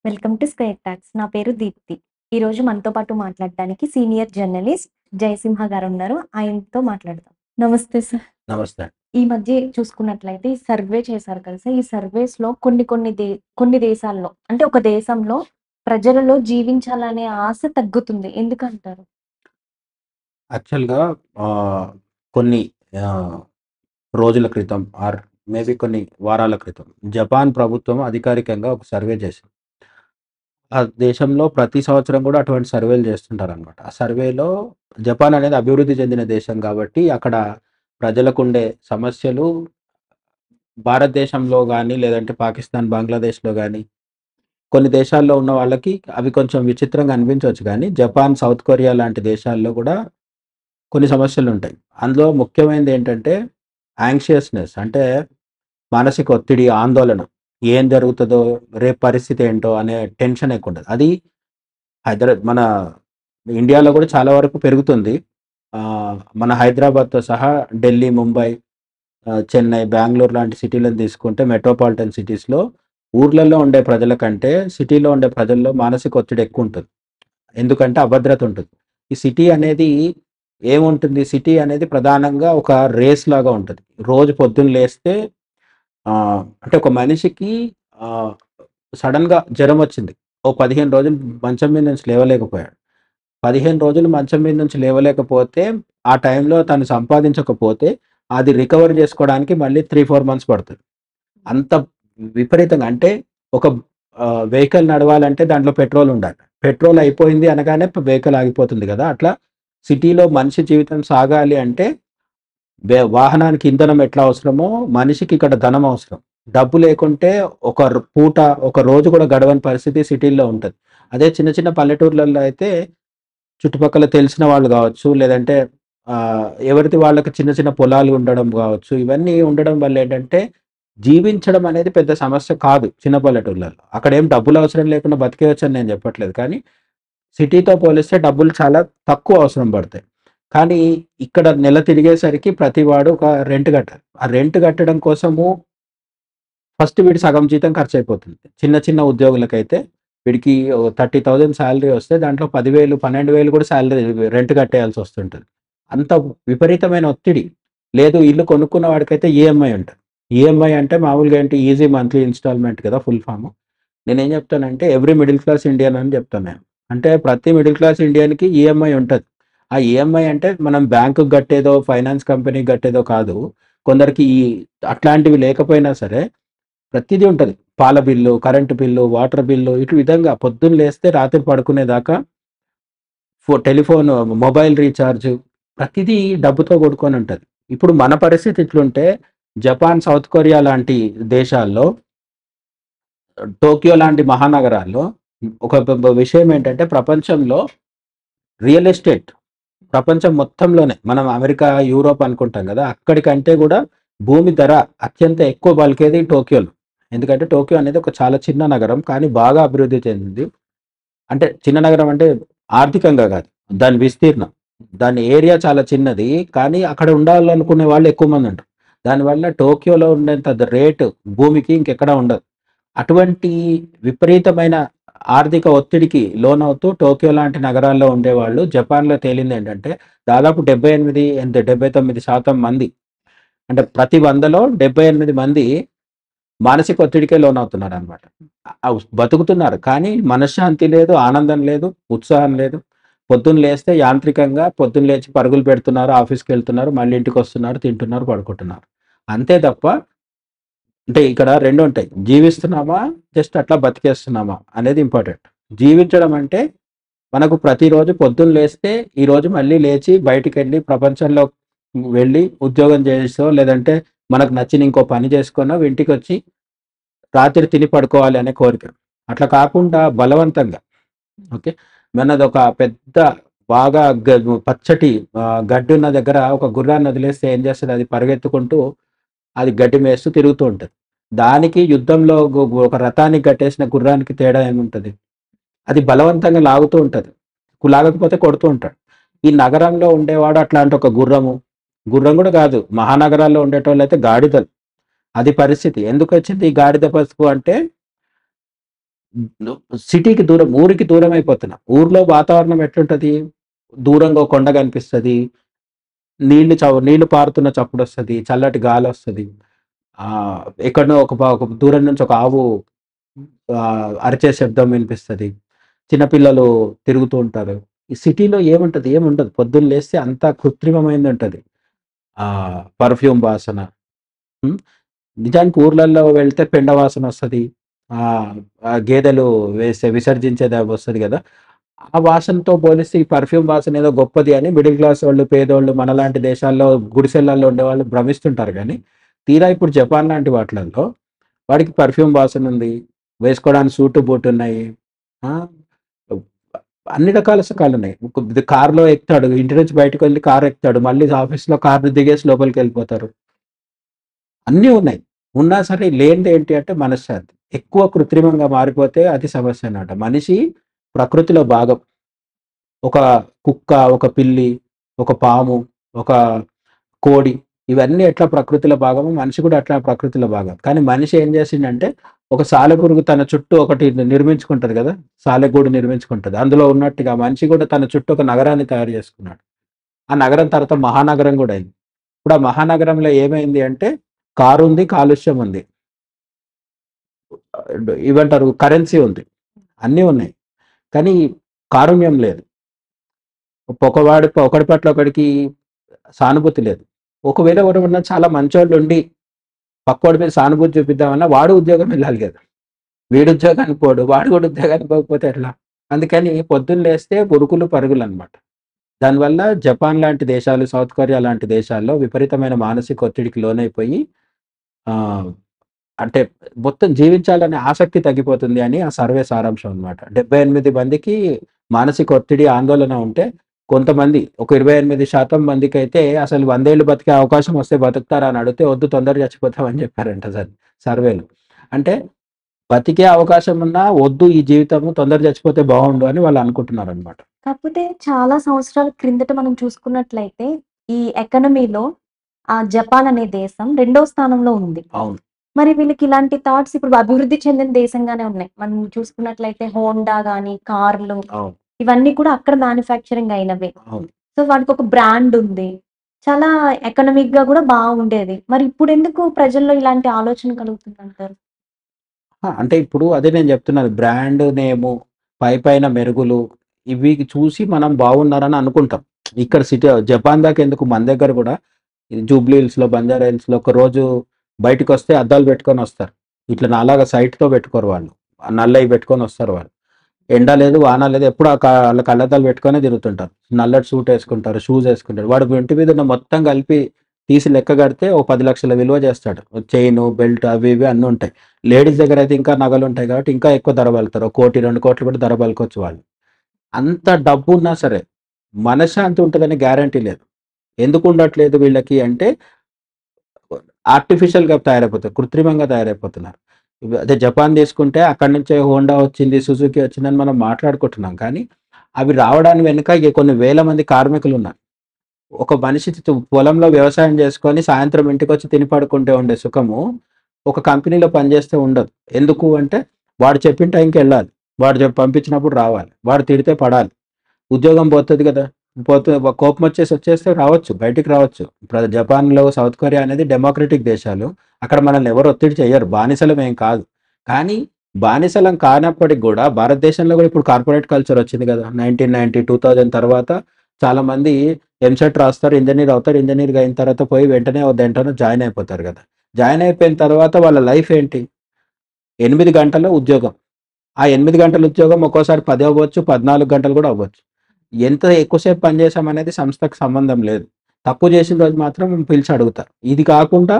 Welcome to square talks. నా పేరు దీప్తి. ఈరోజు మనతో పాటు మాట్లాడడానికి సీనియర్ జర్నలిస్ట్ జయసింహ గారు ఉన్నారు. ఆయనతో మాట్లాడదాం. నమస్తే సార్. నమస్తే. ఈ మధ్య చూసుకున్నట్లయితే ఈ సర్వే చేశారు కదా సార్. ఈ సర్వేస్‌లో కొన్ని దేశాల్లో అంటే ఒక దేశంలో ప్రజలలో జీవించాలనే ఆశ తగ్గుతుంది. ఎందుకంటారు? యాక్చువల్‌గా ఆహ్, కొన్ని ఆహ్, రోజుల క్రితం మేబీ కొన్ని వారాల క్రితం జపాన్ ప్రభుత్వం అధికారికంగా ఒక సర్వే చేసింది. ఆ దేశంలో ప్రతి సంవత్సరం కూడా అటువంటి సర్వేలు చేస్తుంటారనమాట. ఆ సర్వేలో జపాన్ అనేది అభివృద్ధి చెందిన దేశం కాబట్టి అక్కడ ప్రజలకుండే సమస్యలు భారతదేశంలో గాని, లేదంటే పాకిస్తాన్, బంగ్లాదేశ్‌లో గాని కొన్ని దేశాల్లో ఉన్న వాళ్ళకి అవి కొంచెం విచిత్రంగా అనిపించొచ్చు గానీ, జపాన్, సౌత్ కొరియా లాంటి దేశాల్లో కూడా కొన్ని సమస్యలుంటాయి. అందులో ముఖ్యమైనదేంటంటే, యాంగ్షియస్‌నెస్ అంటే మానసిక ఒత్తిడి, ఆందోళన. ఏం జరుగుతదో, రేపు పరిస్థితి ఏంటో అనే టెన్షన్ ఎక్కువుంటది. అది మన ఇండియాలో కూడా చాలా వరకు పెరుగుతుంది. మన హైదరాబాద్‌తో సహా ఢిల్లీ, ముంబై, చెన్నై, బెంగుళూరు లాంటి సిటీలను తీసుకుంటే మెట్రోపాలిటన్ సిటీస్‌లో ఊర్లలో ఉండే ప్రజల కంటే సిటీలో ఉండే ప్రజల్లో మానసిక ఒత్తిడి ఎక్కువుంటది. ఎందుకంటే అభద్రత ఉంటది. ఈ సిటీ అనేది ఏముంటుంది? సిటీ అనేది ప్రధానంగా ఒక రేస్ లాగా ఉంటది. రోజు పొద్దున్న లేస్తే అంటే ఒక మనిషికి ఆహ్, సడెన్‌గా జరమొచ్చింది. ఓ 15 రోజులు మంచం మీద నుంచి లేవలేకపోయాడు. 15 రోజులు మంచం మీద నుంచి లేవలేకపోతే, ఆ టైంలో తను సంపాదించకపోతే, అది రికవర్ చేసుకోవడానికి మళ్ళీ 3, 4 మంత్స్ పడతది. అంత విపరీతంగా అంటే ఒక వెహికల్ నడవాలంటే దాంట్లో పెట్రోల్ ఉండాలి. పెట్రోల్ అయిపోయింది అనగానే వెహికల్ ఆగిపోతుంది గదా! అట్లా సిటీలో మనిషి జీవితం సాగాలి అంటే వాహనానికి ఇంధనం ఎట్లా అవసరమో మనిషికి ఇక్కడ ధనం అవసరం. డబ్బు లేకుంటే పూట, ఒక రోజు కూడా గడవని పరిస్థితి సిటీల్లో ఉంటది. అదే చిన్న చిన్న పల్లెటూర్లలో అయితే చుట్టుపక్కల తెలిసిన వాళ్ళు గావచ్చు, లేదంటే ఎవరిది వాళ్ళకి చిన్న చిన్న పొలాలు ఉండడం గావచ్చు, ఇవన్నీ ఉండడం వల్ల ఏంటంటే జీవించడం అనేది పెద్ద సమస్య కాదు చిన్న పల్లెటూర్లలో. అక్కడేం డబ్బులు అవసరం లేకుండా బతికేయొచ్చని నేను చెప్పట్లేదు. కానీ సిటీతో పోలిస్తే డబ్బులు చాలా తక్కువ అవసరం పడతాయి. కానీ ఇక్కడ నెల తిరిగేసరికి ప్రతివాడు ఒక రెంట్ కట్టాలి. ఆ రెంట్ కట్టడం కోసము ఫస్ట్ వీడి సగం జీతం ఖర్చయిపోతుంది. చిన్న చిన్న ఉద్యోగులకైతే వీడికి ఓ 30,000 సాలరీ వస్తే దాంట్లో 10,000, 12,000 కూడా సాలరీ రెంట్ కట్టేయాల్సొస్తుంటది. అంత విపరీతమైన ఒత్తిడి. లేదు ఇల్లు కొనుక్కున్న వాడికైతే ఈఎంఐ ఉంటది. ఈఎంఐ అంటే మామూలుగా ఏంటి ఈజీ మంత్లీ ఇన్‌స్టాల్‌మెంట్ కదా! Full form. నేనేం చెప్తానంటే ఎవ్రి మిడిల్ క్లాస్ ఇండియన్ అని చెప్తాను నేను. అంటే ప్రతి మిడిల్ క్లాస్ ఇండియన్‌కి ఈఎంఐ ఉంటది. ఆ ఈఎంఐ అంటే మనం బ్యాంకుకి కట్టేదో, ఫైనాన్స్ కంపెనీకి కట్టేదో కాదు. కొందరికి అట్లాంటివి లేకపోయినా సరే ప్రతీదీ ఉంటది. పాల bill, current bill, water bill ఇటు విధంగా పొద్దున్న లేస్తే రాత్రి పడుకునేదాకా టెలిఫోను, మొబైల్ రీచార్జ్ ప్రతిదీ డబ్బుతో కూడుకొనుంటది. ఇప్పుడు మన పరిస్థితి ఇట్లుంటే జపాన్, సౌత్ కొరియా లాంటి దేశాల్లో టోక్యో లాంటి మహానగరాల్లో ఒక విషయం ఏంటంటే ప్రపంచంలో రియల్ ఎస్టేట్ ప్రపంచం మొత్తంలోనే మనం అమెరికా, యూరోప్ అనుకుంటాం గదా! అక్కడికంటే గూడా భూమి ధర అత్యంత ఎక్కువ పలికేది టోక్యోలో. ఎందుకంటే టోక్యో అనేది ఒక చాలా చిన్న నగరం. కానీ బాగా అభివృద్ధి చెందింది. అంటే చిన్న నగరం అంటే ఆర్థికంగా గాదు. దాని విస్తీర్ణం. దాని ఏరియా చాలా చిన్నది. కానీ అక్కడ ఉండాలనుకునే వాళ్ళు ఎక్కువ మందుంటారు. దానివల్ల టోక్యోలో ఉండేంత రేటు భూమికి ఇంకెక్కడా ఉండదు. అటువంటి విపరీతమైన ఆర్థిక ఒత్తిడికి లోనవుతూ టోక్యో లాంటి నగరాల్లో ఉండేవాళ్ళు జపాన్‌లో తేలిందేంటంటే దాదాపు 79% మంది అంటే ప్రతి 100లో 78 మంది మానసిక ఒత్తిడికే లోనవుతున్నారనమాట. బతుకుతున్నారు. కానీ మనశ్శాంతి లేదు, ఆనందం లేదు, ఉత్సాహం లేదు. పొద్దున్న లేస్తే యాంత్రికంగా పొద్దున్న లేచి పరుగులు పెడుతున్నారు, ఆఫీస్‌కెళ్తున్నారు, మళ్ళీ ఇంటికొస్తున్నారు, తింటున్నారు, పడుకుంటున్నారు. అంతే తప్ప అంటే ఇక్కడ 2 ఉంటాయి. జీవిస్తున్నామా? జస్ట్ అట్లా బతికేస్తున్నామా? అనేది ఇంపార్టెంట్. జీవించడం అంటే మనకు ప్రతిరోజు పొద్దున్న లేస్తే, ఈరోజు మళ్ళీ లేచి బయటికెళ్ళి ప్రపంచంలో వెళ్ళి ఉద్యోగం చేసో, లేదంటే మనకు నచ్చిన ఇంకో పని చేసుకొనో ఇంటికొచ్చి రాత్రి తిని పడుకోవాలి అనే కోరిక. అట్లా కాకుండా బలవంతంగా ఓకే. మనదొక పెద్ద బాగా పచ్చటి గడ్డున్న దగ్గర ఒక గుర్రాన్ని వదిలేస్తే ఏం చేస్తది? అది పరిగెత్తుకుంటూ అది గడ్డి మేస్తూ తిరుగుతూ ఉంటది. దానికి యుద్ధంలో ఒక రథానికి కట్టేసిన గుర్రానికి తేడా ఏముంటది? అది బలవంతంగా లాగుతూ ఉంటది. లాగకపోతే కొడుతూ ఉంటాడు. ఈ నగరంలో ఉండేవాడు అట్లాంటి ఒక గుర్రము, గుర్రం గూడా గాదు. మహానగరాల్లో ఉండేటోళ్ళైతే గాడిదలు. అది పరిస్థితి. ఎందుకొచ్చింది ఈ గాడిద బతుకు అంటే సిటీకి దూరం, ఊరికి దూరం అయిపోతున్నా. ఊర్లో వాతావరణం ఎట్లుంటది? దూరంగా ఒక కొండ కనిపిస్తది. నీళ్లు పారుతున్న చప్పుడొస్తది. చల్లటి గాలొస్తది. ఎక్కడనో ఒక దూరం నుంచి ఒక ఆవు అరిచే శబ్దం వినిపిస్తది. చిన్నపిల్లలు తిరుగుతూ ఉంటారు. ఈ సిటీలో ఏముంటది? ఏముండదు. పొద్దున్న లేస్తే అంతా కృత్రిమమైందుంటది. పర్ఫ్యూమ్ వాసన. హ్మ్. నిజానికి ఊర్లల్లో వెళ్తే పెండ వాసనొస్తది. గేదెలు విసర్జించేది అవొస్తది గదా! ఆ వాసనతో పోలిస్తే ఈ పర్ఫ్యూమ్ వాసన ఏదో గొప్పది అని మిడిల్ క్లాస్ వాళ్ళు, పేదోళ్ళు మనలాంటి దేశాల్లో గుడిసెల్లలో ఉండేవాళ్ళు భ్రమిస్తుంటారు గానీ, తీరా ఇప్పుడు జపాన్ లాంటి వాటిలల్లో వాడికి పర్ఫ్యూమ్ వాసనుంది. వేసుకోవడానికి సూటు, బూటున్నాయి. ఆ! అన్ని రకాల సుఖాలున్నాయి. కార్‌లో ఎక్కుతాడు. ఇంటి నుంచి బయటకెళ్ళి కారెక్కుతాడు. మళ్ళీ ఆఫీస్‌లో కార్‌ని దిగేసి లోపలికెళ్ళిపోతారు. అన్నీ ఉన్నాయి. ఉన్నా సరే లేనిదేంటి అంటే మనశ్శాంతి. ఎక్కువ కృత్రిమంగా మారిపోతే అది సమస్యనమాట. మనిషి ప్రకృతిలో భాగం. ఒక కుక్క, ఒక పిల్లి, ఒక పాము, ఒక కోడి ఇవన్నీ ఎట్లా ప్రకృతిలో భాగమో మనిషి కూడా అట్లా ప్రకృతిలో భాగం. కానీ మనిషి ఏం చేసిండంటే ఒక సాలెపురుగు తన చుట్టూ ఒకటి నిర్మించుకుంటది గదా! సాలెగూడు నిర్మించుకుంటది. అందులో ఉన్నట్టుగా మనిషి కూడా తన చుట్టూ ఒక నగరాన్ని తయారు చేసుకున్నాడు. ఆ నగరం తర్వాత మహానగరం గూడా అయింది. ఇప్పుడు ఆ మహానగరంలో ఏమైంది అంటే కారుంది, కాలుష్యం ఉంది. ఇవేంటారు కరెన్సీ ఉంది. అన్నీ ఉన్నాయి. కానీ కారుణ్యం లేదు. ఒకడి పట్ల ఒకడికి సానుభూతి లేదు. ఒకవేళ ఎవరైనా చాలా మంచోళ్ళుండి పక్కోడి మీద సానుభూతి చూపిద్దామన్నా వాడు ఉద్యోగం వెళ్ళాలి గదా! వీడు ఉద్యోగానికి పోడు. వాడు కూడా ఉద్యోగానికి పోకపోతే ఎట్లా? అందుకని పొద్దున్న లేస్తే ఉరుకులు పరుగులనమాట. దానివల్ల జపాన్ లాంటి దేశాలు, సౌత్ కొరియా లాంటి దేశాల్లో విపరీతమైన మానసిక ఒత్తిడికి లోనైపోయి ఆహ్, అంటే మొత్తం జీవించాలనే ఆసక్తి తగ్గిపోతుంది అని ఆ సర్వే సారాంశం అనమాట. 78 మందికి మానసిక ఒత్తిడి, ఆందోళన ఉంటే కొంతమంది ఒక 28% మందికైతే అసలు 100 ఏళ్ళు బతికే అవకాశం వస్తే బతుకుతారా అని అడిగితే వద్దు తొందరగా చచ్చిపోతామని చెప్పారంట సర్వేలో. అంటే బతికే అవకాశం ఉన్నా వద్దు ఈ జీవితము తొందరగా చచ్చిపోతే బావుండు అని వాళ్ళు అనుకుంటున్నారనమాట. కాకపోతే చాలా సంవత్సరాల క్రిందట మనం చూసుకున్నట్లయితే, ఈ ఎకానమీలో జపాన్ అనే దేశం రెండో స్థానంలో ఉంది. అవును. మరి వీళ్ళకి ఇలాంటి థాట్స్ ఇప్పుడు అభివృద్ధి చెందిన దేశంగానే ఉన్నాయి. మనం చూసుకున్నట్లయితే హోండా గాని, కార్లు అవును. ఇవన్నీ కూడా అక్కడ మ్యానుఫ్యాక్చరింగ్ అయినవే. అవును. సో, వాటికొక బ్రాండ్ ఉంది. చాలా ఎకనామిక్‌గా గూడా బాగుండేది. మరి ఇప్పుడెందుకు ప్రజల్లో ఇలాంటి ఆలోచన కలుగుతుందంటారు? అంటే ఇప్పుడు అదే నేను చెప్తున్నాను. బ్రాండ్ నేము, పైపైన మెరుగులు ఇవి చూసి మనం బాగున్నారని అనుకుంటాం. ఇక్కడ జపాన్ దాకెందుకు మన దగ్గర గూడా జూబ్లీ హిల్స్‌లో, బంజారా హిల్స్‌లో ఒకరోజు బయటికొస్తే అద్దాలు పెట్టుకొనొస్తారు. ఇట్లా నాలాగా సైట్‌తో పెట్టుకోరు వాళ్ళు. నల్లయి పెట్టుకొనొస్తారు వాళ్ళు. ఎండ లేదు, వాన లేదు. ఎప్పుడు ఆళ్ళ కళ్ళద్దాలు పెట్టుకొనే తిరుగుతుంటారు. నల్లటి సూట్ యేసుకుంటారు, షూస్ యేసుకుంటారు. వాడు ఒంటి మీద ఉన్న మొత్తం కలిపి తీసి లెక్క కడితే ఓ 10,00,000 విలువ చేస్తాడు. చైను, బెల్ట్ అవి ఇవి అన్నీ ఉంటాయి. లేడీస్ దగ్గర అయితే ఇంకా నగలుంటాయి కాబట్టి ఇంకా ఎక్కువ ధర పలుకుతారు. 1,00,00,000, 2,00,00,000 కూడా ధర పలకొచ్చు వాళ్ళు. అంత డబ్బున్నా సరే మనశ్శాంతి ఉంటదని గ్యారంటీ లేదు. ఎందుకు ఉండట్లేదు వీళ్ళకి అంటే ఆర్టిఫిషియల్‌గా తయారైపోతారు. కృత్రిమంగా తయారైపోతున్నారు. అదే జపాన్ తీసుకుంటే అక్కడి నుంచే హోండా వచ్చింది, సుజుకి వచ్చిందని మనం మాట్లాడుకుంటున్నాం. కానీ అవి రావడానికి వెనుక కొన్ని వేల మంది కార్మికులున్నారు. ఒక మనిషి పొలంలో వ్యవసాయం చేసుకొని సాయంత్రం ఇంటికొచ్చి తిని పడుకుంటే ఉండే సుఖము ఒక కంపెనీలో పనిచేస్తే ఉండదు. ఎందుకు అంటే వాడు చెప్పిన టైంకెళ్ళాలి. వాడు పంపించినప్పుడు రావాలి. వాడు తిడితే పడాలి. ఉద్యోగం పోతది గదా! కోపమొచ్చేసి వచ్చేస్తే రావచ్చు. బయటికి రావచ్చు. ఇప్పుడు జపాన్‌లో, సౌత్ కొరియా అనేది డెమోక్రటిక్ దేశాలు. అక్కడ మనల్ని ఎవరు ఒత్తిడి చెయ్యరు. బానిసలమేం కాదు. కానీ బానిసలం కానప్పటికి గూడా భారతదేశంలో గూడా ఇప్పుడు కార్పొరేట్ కల్చర్ వచ్చింది గదా! 1990, 2000 తర్వాత చాలామంది ఎంసెట్ రాస్తారు. ఇంజినీర్ అవుతారు. ఇంజినీర్‌గా అయిన తర్వాత పోయి వెంటనే ఓ దేంట్లోనో జాయిన్ అయిపోతారు గదా! జాయిన్ అయిపోయిన తర్వాత వాళ్ళ లైఫ్ ఏంటి? 8 గంటల ఉద్యోగం. ఆ 8 గంటల ఉద్యోగం ఒక్కోసారి 10 అవ్వచ్చు, 14 గంటలు గూడా అవ్వచ్చు. ఎంత ఎక్కువసేపు పని చేశామనేది సంస్థకి సంబంధం లేదు. తక్కువ చేసిన రోజు మాత్రం పిలిచి అడుగుతారు. ఇది కాకుండా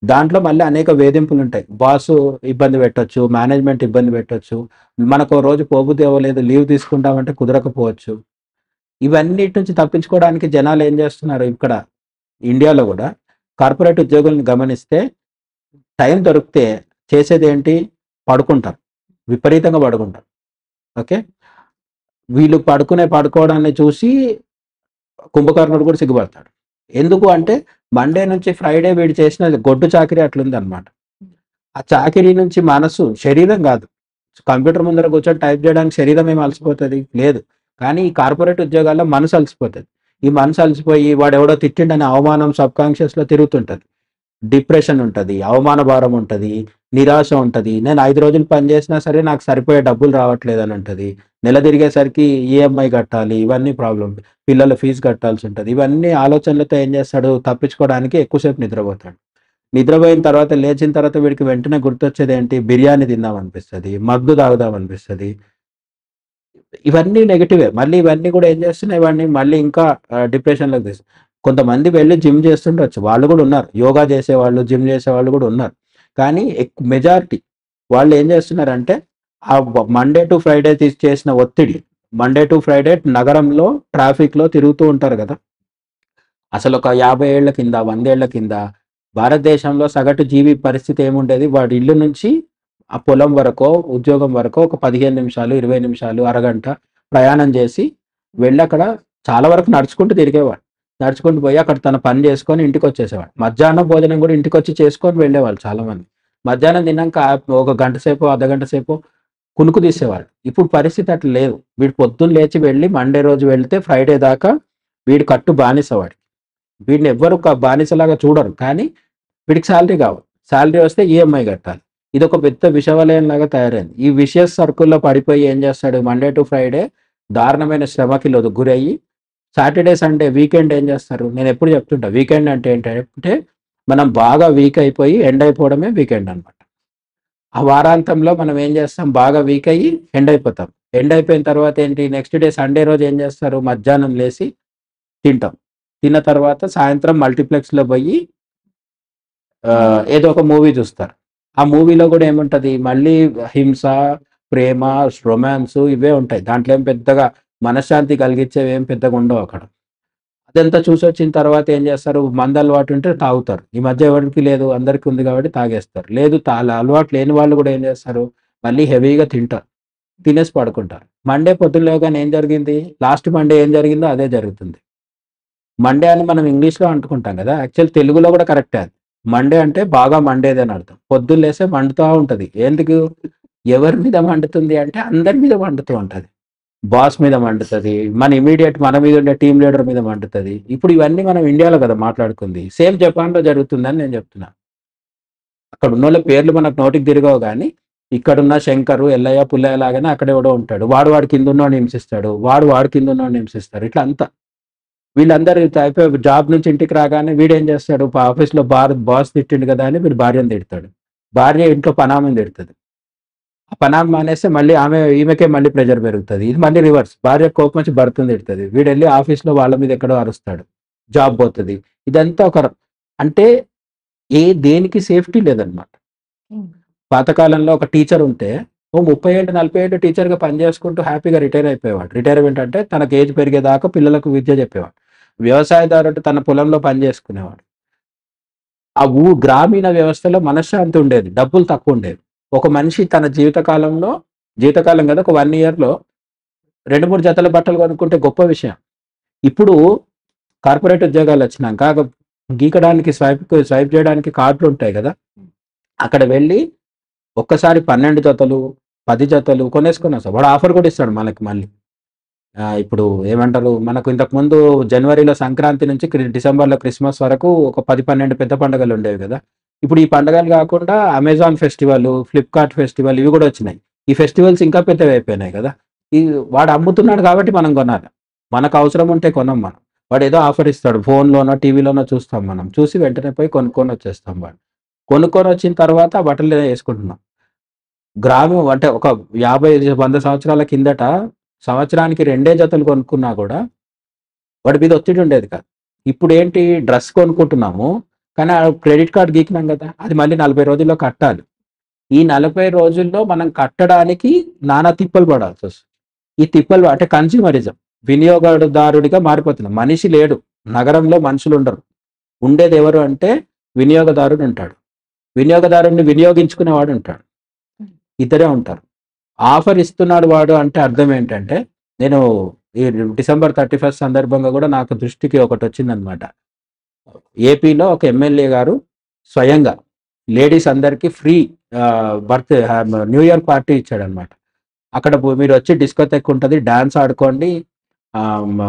దాంట్లో మళ్ళీ అనేక వేధింపులుంటాయి. బాసు ఇబ్బంది పెట్టొచ్చు, మేనేజ్మెంట్ ఇబ్బంది పెట్టొచ్చు. మనకో రోజు పోబుద్ది అవ్వలేదు, లీవ్ తీసుకుంటామంటే కుదరకపోవచ్చు. ఇవన్నిటి నుంచి తప్పించుకోవడానికి జనాలేం జేస్తున్నారు ఇక్కడ ఇండియాలో గూడా కార్పొరేట్ ఉద్యోగులను గమనిస్తే టైం దొరికితే చేసేదేంటి? పడుకుంటారు. విపరీతంగా పడుకుంటారు. ఓకే. వీళ్ళు పడుకోవడాన్ని చూసి కుంభకర్ణుడు కూడా సిగ్గుపడతాడు. ఎందుకు అంటే మండే నుంచి ఫ్రైడే వీడు చేసిన గొడ్డు చాకిరీ అట్లుందనమాట. ఆ చాకిరీ నుంచి మనసు, శరీరం గాదు. కంప్యూటర్ ముందర కూర్చొని టైప్ చేయడానికి శరీరం ఏం అలసిపోతుంది? లేదు. కానీ ఈ కార్పొరేట్ ఉద్యోగాల్లో మనసు అలసిపోతది. ఈ మనసు అలసిపోయి వాడెవడో తిట్టిండనే అవమానం సబ్‌కాన్షియస్‌లో తిరుగుతుంటది. డిప్రెషన్ ఉంటది, అవమాన భారం ఉంటది, నిరాశ ఉంటది. నేను 5 రోజులు పని చేసినా సరే నాకు సరిపోయే డబ్బులు రావట్లేదని ఉంటది. నెల తిరిగేసరికి ఈఎంఐ కట్టాలి. ఇవన్నీ ప్రాబ్లమ్. పిల్లల ఫీజు కట్టాల్సి ఉంటది. ఇవన్నీ ఆలోచనలతో ఏం చేస్తాడు? తప్పించుకోవడానికి ఎక్కువ సేపు నిద్రపోతాడు. నిద్రపోయిన తర్వాత లేచిన తర్వాత వీడికి వెంటనే గుర్తొచ్చేదేంటి? బిర్యానీ తిందామనిపిస్తది. మద్దు తాగుదామనిపిస్తది. ఇవన్నీ నెగెటివే. మళ్ళీ ఇవన్నీ కూడా ఏం చేస్తున్నాయి వాడిని మళ్ళీ ఇంకా డిప్రెషన్‌లోకి కొంతమంది వెళ్లి జిమ్ చేస్తుండొచ్చు. వాళ్ళు కూడా ఉన్నారు. యోగా చేసేవాళ్ళు, జిమ్ చేసేవాళ్ళు కూడా ఉన్నారు. కానీ మెజారిటీ వాళ్ళు ఏం చేస్తున్నారంటే మండే టు ఫ్రైడే చేసిన ఒత్తిడి, మండే టు ఫ్రైడే నగరంలో ట్రాఫిక్‌లో తిరుగుతూ ఉంటారు కదా! అసలు ఒక 50 ఏళ్ల కింద, 100 ఏళ్ల కింద భారతదేశంలో సగటు జీవి పరిస్థితి ఏముండేది? వాడి ఇల్లు నుంచి ఆ పొలం వరకో, ఉద్యోగం వరకో ఒక 15 నిమిషాలు, 20 నిమిషాలు, అరగంట ప్రయాణం చేసి వెళ్ళక్కడ చాలా వరకు నడుచుకుంటూ తిరిగేవాడు. నడుచుకుంటూ పోయి అక్కడ తన పని చేసుకొని ఇంటికొచ్చేసేవాడు. మధ్యాహ్నం భోజనం కూడా ఇంటికొచ్చి చేసుకొని వెళ్ళేవాళ్ళు చాలామంది. మధ్యాహ్నం తిన్నాక ఒక గంట సేపో, అర్ధగంట సేపో కునుకు తీసేవాళ్ళు. ఇప్పుడు పరిస్థితి అట్లా లేదు. వీడు పొద్దున్న లేచి వెళ్ళి మండే రోజు వెళ్తే ఫ్రైడే దాకా వీడు కట్టు బానిస వాడికి. వీడిని ఎవ్వరు బానిసలాగా చూడరు. కానీ వీడికి శాలరీ కావాలి. శాలరీ వస్తే ఈఎంఐ కట్టాలి. ఇదొక పెద్ద విషవలయంలాగా తయారైంది. ఈ విషియస్ సర్కిల్‌లో పడిపోయి ఏం చేస్తాడు? మండే టు ఫ్రైడే దారుణమైన శ్రమకి గురయ్యి సాటర్డే, సండే వీకెండ్ ఏం చేస్తారు? నేనెప్పుడు చెప్తుంటా. వీకెండ్ అంటే ఏంటంటే మనం బాగా వీక్ అయిపోయి ఎండ్ అయిపోవడమే వీకెండ్ అనమాట. ఆ వారాంతంలో మనం ఏం చేస్తాం? బాగా వీక్ అయ్యి ఎండ్ అయిపోతాం. ఎండ్ అయిపోయిన తర్వాత ఏంటి? నెక్స్ట్ డే సండే రోజు ఏం చేస్తారు? మధ్యాహ్నం లేసి తింటాం. తిన్న తర్వాత సాయంత్రం మల్టీప్లెక్స్‌లో పోయి ఏదో ఒక మూవీ చూస్తారు. ఆ మూవీలో కూడా ఏముంటది? మళ్ళీ హింస, ప్రేమ, రొమాన్స్ ఇవే ఉంటాయి. దాంట్లో ఏం పెద్దగా మనశ్శాంతి కలిగించేవి ఏం పెద్దగా ఉండవు అక్కడ. అదంతా చూసొచ్చిన తర్వాత ఏం చేస్తారు? మందు అలవాటు ఉంటే తాగుతారు. ఈ మధ్య ఎవరికీ లేదు. అందరికీ ఉంది కాబట్టి తాగేస్తారు. లేదు అలవాటు లేని వాళ్ళు కూడా ఏం చేస్తారు? మళ్ళీ హెవీగా తింటారు. తినేసి పడుకుంటారు. మండే పొద్దున్న లేవగానే ఏం జరిగింది? లాస్ట్ మండే ఏం జరిగిందో అదే జరుగుతుంది. మండే అని మనం ఇంగ్లీష్‌లో అంటుకుంటాం కదా! యాక్చువల్ తెలుగులో కూడా కరెక్టే అది. మండే అంటే బాగా మండేదని అర్థం. పొద్దున్న లేస్తే మండుతా ఉంటది. ఎందుకు? ఎవరి మీద మండుతుంది అంటే అందరి మీద మండుతూ ఉంటది. బాస్ మీద మండుతది. మన మీద ఉండే టీమ్ లీడర్ మీద మండుతది. ఇప్పుడు ఇవన్నీ మనం ఇండియాలో కదా మాట్లాడుకుంది. సేమ్ జపాన్‌లో జరుగుతుందని నేను చెప్తున్నా. అక్కడ ఉన్నోళ్ళ పేర్లు మనకు నోటికి తిరగవు గానీ, ఇక్కడున్న శంకరు, ఎల్లయ్య, పుల్లయ్య లాగానే అక్కడెవడో ఉంటాడు. వాడు కింద ఉన్నోడిని హింసిస్తాడు. వాడు కింద ఉన్నోడిని హింసిస్తారు. ఇట్లా అంతా. వీళ్ళందరూ అయిపోయి జాబ్ నుంచి ఇంటికి రాగానే వీడేం చేస్తాడు? ఆఫీస్‌లో బాస్ తిట్టిండు కదా అని వీడు భార్యను తిడతాడు. భార్య ఇంట్లో పనామెని తిడతది. ఆ పనామె మానేస్తే మళ్ళీ ఈమెకే మళ్ళీ ప్రెషర్ పెరుగుతది. ఇది మళ్ళీ రివర్స్. భార్యకు కోపం వచ్చి భర్తను తిడతది. వీడెళ్ళి ఆఫీస్‌లో వాళ్ళ మీద ఎక్కడో అరుస్తాడు. జాబ్ పోతది. ఇదంతా అంటే దేనికి సేఫ్టీ లేదనమాట. హ్మ్. పాతకాలంలో ఒక టీచర్ ఉంటే ఓ 30 ఏళ్ళు, 40 ఏళ్ళు టీచర్‌గా పని చేసుకుంటూ హ్యాపీగా రిటైర్ అయిపోయేవాడు. రిటైర్మెంట్ అంటే తనకు ఏజ్ పెరిగేదాకా పిల్లలకు విద్య చెప్పేవాడు. వ్యవసాయదారుడు తన పొలంలో పని చేసుకునేవాడు. ఆ గ్రామీణ వ్యవస్థలో మనశ్శాంతి ఉండేది. డబ్బులు తక్కువుండేవి. ఒక మనిషి తన జీవితకాలం కదా! ఒక 1 ఇయర్‌లో 2, 3 జతల బట్టలు కొనుక్కుంటే గొప్ప విషయం. ఇప్పుడు కార్పొరేట్ ఉద్యోగాలొచ్చినాక గీకడానికి స్వైప్ చేయడానికి కార్డులుంటాయి గదా! అక్కడ వెళ్ళి ఒక్కసారి 12 జతలు, 10 జతలు కొనేసుకొనొస్తాం. వాడు ఆఫర్ కూడా ఇస్తాడు మనకి మళ్ళీ. ఇప్పుడు ఏమంటారు? మనకు ఇంతకుముందు జనవరిలో సంక్రాంతి నుంచి డిసెంబర్‌లో క్రిస్మస్ వరకు ఒక 10, 12 పెద్ద పండుగలుండేవి గదా! ఇప్పుడు ఈ పండుగలు గాకుండా అమెజాన్ ఫెస్టివల్, ఫ్లిప్‌కార్ట్ ఫెస్టివల్ ఇవి గూడా వచ్చినాయి. ఈ ఫెస్టివల్స్ ఇంకా పెద్దవయిపోయినాయి గదా! వాడు అమ్ముతున్నాడు కాబట్టి మనం కొనాలి. మనకు అవసరం ఉంటే కొనం మనం. వాడేదో ఆఫర్ ఇస్తాడు. ఫోన్‌లోనో, టీవీలోనో చూస్తాం మనం. చూసి వెంటనే పోయి కొనుక్కొనొచ్చేస్తాం వాడు. కొనుక్కొనొచ్చిన తర్వాత ఆ బట్టలు యేసుకుంటున్నాం. గ్రామం అంటే ఒక 50, 100 సంవత్సరాల కిందట సంవత్సరానికి 2 జతలు కొనుక్కున్నా గూడా వాడి మీద ఒత్తిడి ఉండేది కాదు. ఇప్పుడేంటి డ్రెస్ కొనుక్కుంటున్నాము. కానీ ఆ క్రెడిట్ కార్డ్ గీకినాం గదా! అది మళ్ళీ 40 రోజుల్లో కట్టాలి. ఈ 40 రోజుల్లో మనం కట్టడానికి నానా తిప్పలు పడాల్సొస్తుంది. ఈ తిప్పలు అంటే కన్స్యూమరిజం. వినియోగదారుడిగా మారిపోతున్నాం. మనిషి లేడు. నగరంలో మనుషులుండరు. ఉండేదెవరు అంటే వినియోగదారుడుంటాడు. వినియోగదారుడిని వినియోగించుకునేవాడుంటాడు. ఇద్దరే ఉంటారు. ఆఫర్ ఇస్తున్నాడు వాడు అంటే అర్థం ఏంటంటే, నేను ఈ డిసెంబర్ 31 సందర్భంగా గూడా నాకు దృష్టికి ఒకటొచ్చిందనమాట. ఏపీలో ఒక ఎమ్మెల్యే గారు స్వయంగా లేడీస్ అందరికీ free birth new year party ఇచ్చాడనమాట. అక్కడ మీరు వచ్చి డిస్కోథెక్ ఉంటుంది, డాన్స్ ఆడుకోండి, ఆ, మ,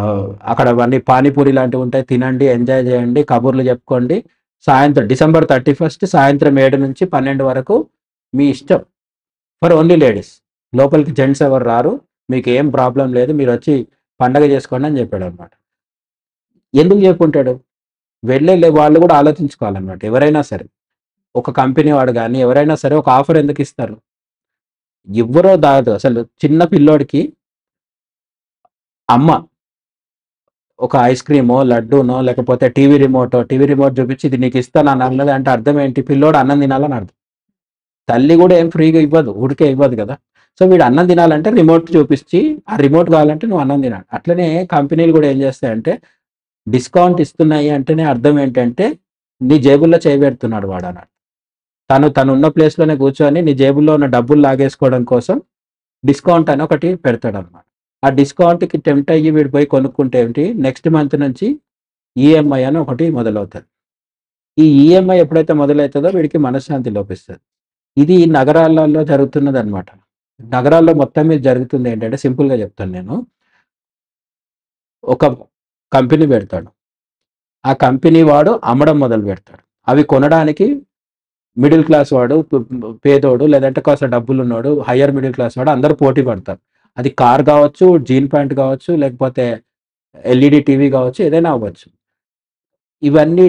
అక్కడ అవన్నీ పానీపూరి లాంటివి ఉంటాయి, తినండి, ఎంజాయ్ చేయండి, కబుర్లు చెప్పుకోండి. సాయంత్రం December 31 సాయంత్రం 7 నుంచి 12 వరకు మీ ఇష్టం, ఫర్ ఓన్లీ లేడీస్, లోపలికి జెంట్స్ ఎవరు రారు, మీకు ఏం ప్రాబ్లం లేదు, మీరు వచ్చి పండగ చేసుకోండి అని చెప్పాడు అనమాట. ఎందుకు చెప్పుంటాడు? వెళ్ళే వాళ్ళు కూడా ఆలోచించుకోవాలన్నమాట. ఎవరైనా సరే, ఒక కంపెనీ వాడు కానీ ఎవరైనా సరే ఒక ఆఫర్ ఎందుకు ఇస్తారు? ఎవ్వరో దాదు అసలు. చిన్న పిల్లోడికి అమ్మ ఒక ఐస్ క్రీమో, లడ్డూనో, లేకపోతే టీవీ రిమోట్ చూపించి ఇది నీకు ఇస్తాను అని అన్నది అంటే అర్థం ఏంటి? పిల్లోడు అన్నం తినాలని అర్థం. తల్లి కూడా ఏం ఫ్రీగా ఇవ్వదు, ఊరికే ఇవ్వదు కదా. సో వీడు అన్నం తినాలంటే రిమోట్ చూపించి, ఆ రిమోట్ కావాలంటే నువ్వు అన్నం తినాలి. అట్లనే కంపెనీలు కూడా ఏం చేస్తాయంటే డిస్కౌంట్ ఇస్తున్నాయి అంటేనే అర్థం ఏంటంటే నీ జేబుల్లో చేయబెడుతున్నాడు వాడు అన్నాడు. తను ఉన్న ప్లేస్లోనే కూర్చొని నీ జేబుల్లో ఉన్న డబ్బులు లాగేసుకోవడం కోసం డిస్కౌంట్ అని ఒకటి పెడతాడు అనమాట. ఆ డిస్కౌంట్కి టెంప్ట్ అయ్యి వీడు పోయి కొనుక్కుంటే ఏంటి, నెక్స్ట్ మంత్ నుంచి ఈఎంఐ అని ఒకటి మొదలవుతుంది. ఈ ఈఎంఐ ఎప్పుడైతే మొదలవుతుందో వీడికి మనశ్శాంతి లోపిస్తుంది. ఇది నగరాలలో జరుగుతున్నది అనమాట. నగరాల్లో మొత్తం మీద జరుగుతుంది ఏంటంటే, సింపుల్గా చెప్తాను నేను. ఒక కంపెనీ పెడతాడు, ఆ కంపెనీ వాడు అమ్మడం మొదలు పెడతాడు. అవి కొనడానికి మిడిల్ క్లాస్ వాడు, పేదోడు, లేదంటే కాస్త డబ్బులు ఉన్నాడు, హయ్యర్ మిడిల్ క్లాస్ వాడు అందరూ పోటీ పడతారు. అది కార్ కావచ్చు, జీన్ ప్యాంట్ కావచ్చు, లేకపోతే ఎల్ఈడి టీవీ కావచ్చు, ఏదైనా అవ్వచ్చు. ఇవన్నీ